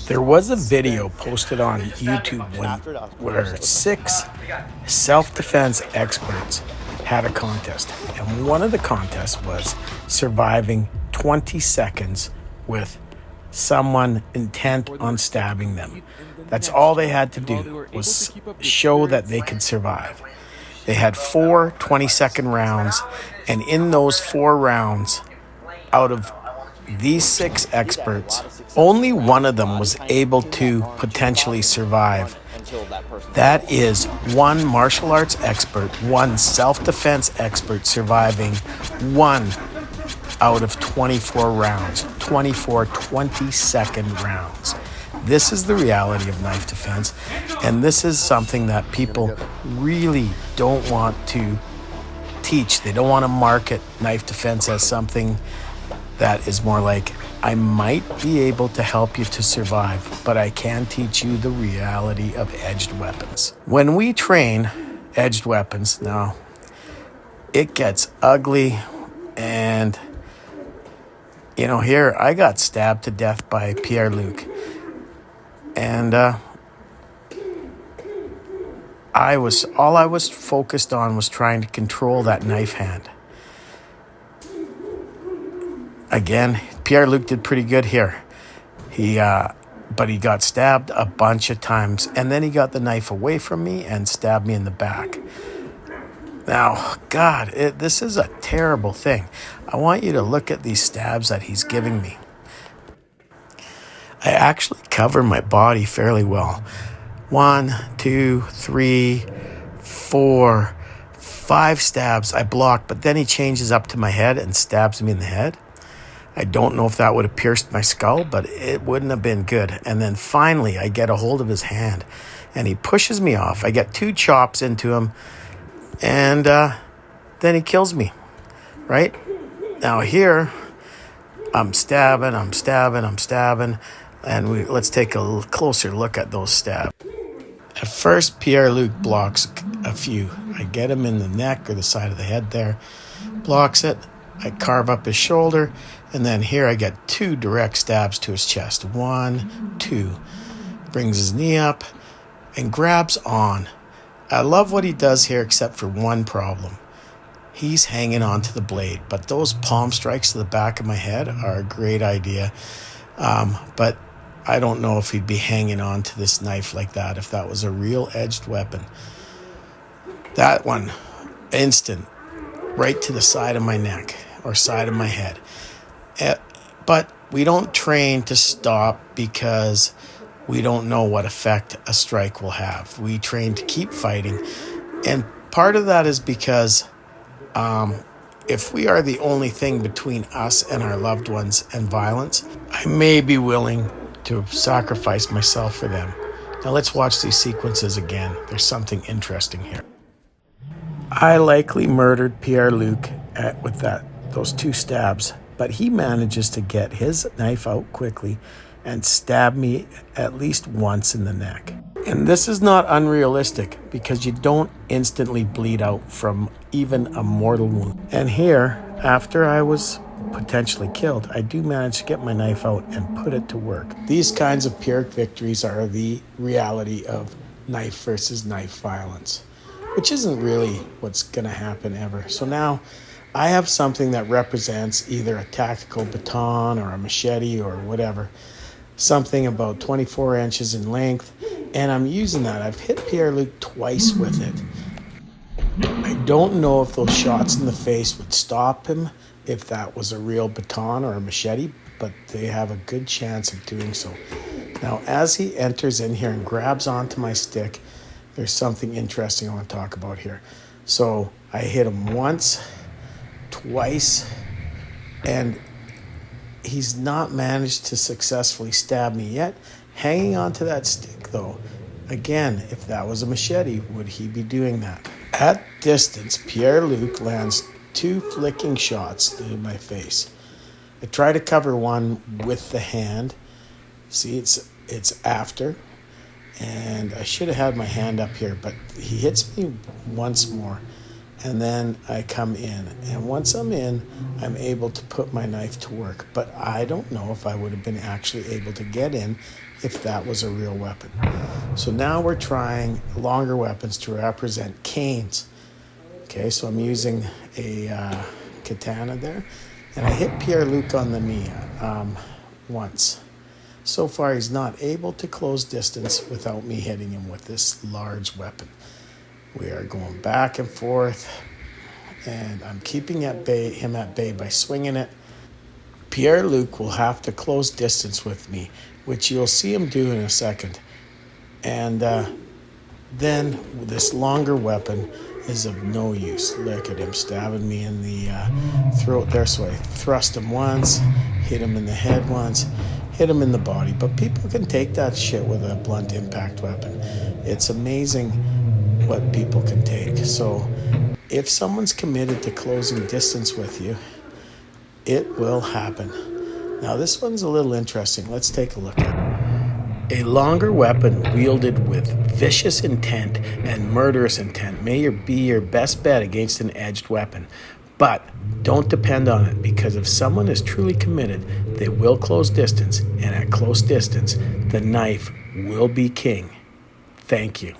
There was a video posted on YouTube where 6 self-defense experts had a contest. And one of the contests was surviving 20 seconds with someone intent on stabbing them. That's all they had to do, was show that they could survive. They had 4 20-second rounds, and in those 4 rounds, out of these 6 experts, only one of them was able to potentially survive. That is one martial arts expert, one self-defense expert surviving 1 out of 24 rounds, 24 20-second rounds. This is the reality of knife defense, and this is something that people really don't want to teach. They don't want to market knife defense as something that is more like, I might be able to help you to survive, but I can teach you the reality of edged weapons. When we train edged weapons, now, it gets ugly. And, here I got stabbed to death by Pierre-Luc. And all I was focused on was trying to control that knife hand. Again, Pierre-Luc did pretty good here. But he got stabbed a bunch of times, and then he got the knife away from me and stabbed me in the back. Now, God, this is a terrible thing. I want you to look at these stabs that he's giving me. I actually cover my body fairly well. 1, 2, 3, 4, 5 stabs I block, but then he changes up to my head and stabs me in the head. I don't know if that would have pierced my skull, but it wouldn't have been good. And then finally, I get a hold of his hand, and he pushes me off. I get 2 chops into him, and then he kills me, right? Now here, I'm stabbing, and let's take a closer look at those stabs. At first, Pierre-Luc blocks a few. I get him in the neck or the side of the head there, blocks it. I carve up his shoulder, and then here I get 2 direct stabs to his chest. 1, 2. Brings his knee up and grabs on. I love what he does here, except for one problem. He's hanging on to the blade, but those palm strikes to the back of my head are a great idea. But I don't know if he'd be hanging on to this knife like that if that was a real edged weapon. That one, instant, right to the side of my neck or side of my head. But we don't train to stop because we don't know what effect a strike will have. We train to keep fighting. And part of that is because if we are the only thing between us and our loved ones and violence, I may be willing to sacrifice myself for them. Now let's watch these sequences again. There's something interesting here. I likely murdered Pierre-Luc with those 2 stabs, but he manages to get his knife out quickly and stab me at least once in the neck. And this is not unrealistic because you don't instantly bleed out from even a mortal wound. And here, after I was potentially killed, I do manage to get my knife out and put it to work. These kinds of Pyrrhic victories are the reality of knife versus knife violence, which isn't really what's going to happen ever. So now I have something that represents either a tactical baton or a machete or whatever, something about 24 inches in length, and I'm using that. I've hit Pierre-Luc twice with it. I don't know if those shots in the face would stop him if that was a real baton or a machete, but they have a good chance of doing so. Now, as he enters in here and grabs onto my stick, there's something interesting I want to talk about here. So I hit him once, twice, and he's not managed to successfully stab me yet. Hanging onto that stick, though. Again, if that was a machete, would he be doing that? At distance, Pierre-Luc lands 2 flicking shots through my face. I try to cover one with the hand. See, it's after. And I should have had my hand up here, but he hits me once more. and then I come in. And once I'm in, I'm able to put my knife to work. But I don't know if I would have been actually able to get in if that was a real weapon. So now we're trying longer weapons to represent canes. Okay, so I'm using a katana there. And I hit Pierre-Luc on the knee once. So far, he's not able to close distance without me hitting him with this large weapon. We are going back and forth, and I'm keeping him at bay by swinging it. Pierre-Luc will have to close distance with me, which you'll see him do in a second. And then this longer weapon is of no use. Look at him stabbing me in the throat there. So I thrust him once, hit him in the head once, hit him in the body. But people can take that shit with a blunt impact weapon. It's amazing what people can take. So if someone's committed to closing distance with you, it will happen. Now this one's a little interesting. Let's take a look at it. A longer weapon wielded with vicious intent and murderous intent may be your best bet against an edged weapon. But don't depend on it, because if someone is truly committed, they will close distance, and at close distance, the knife will be king. Thank you.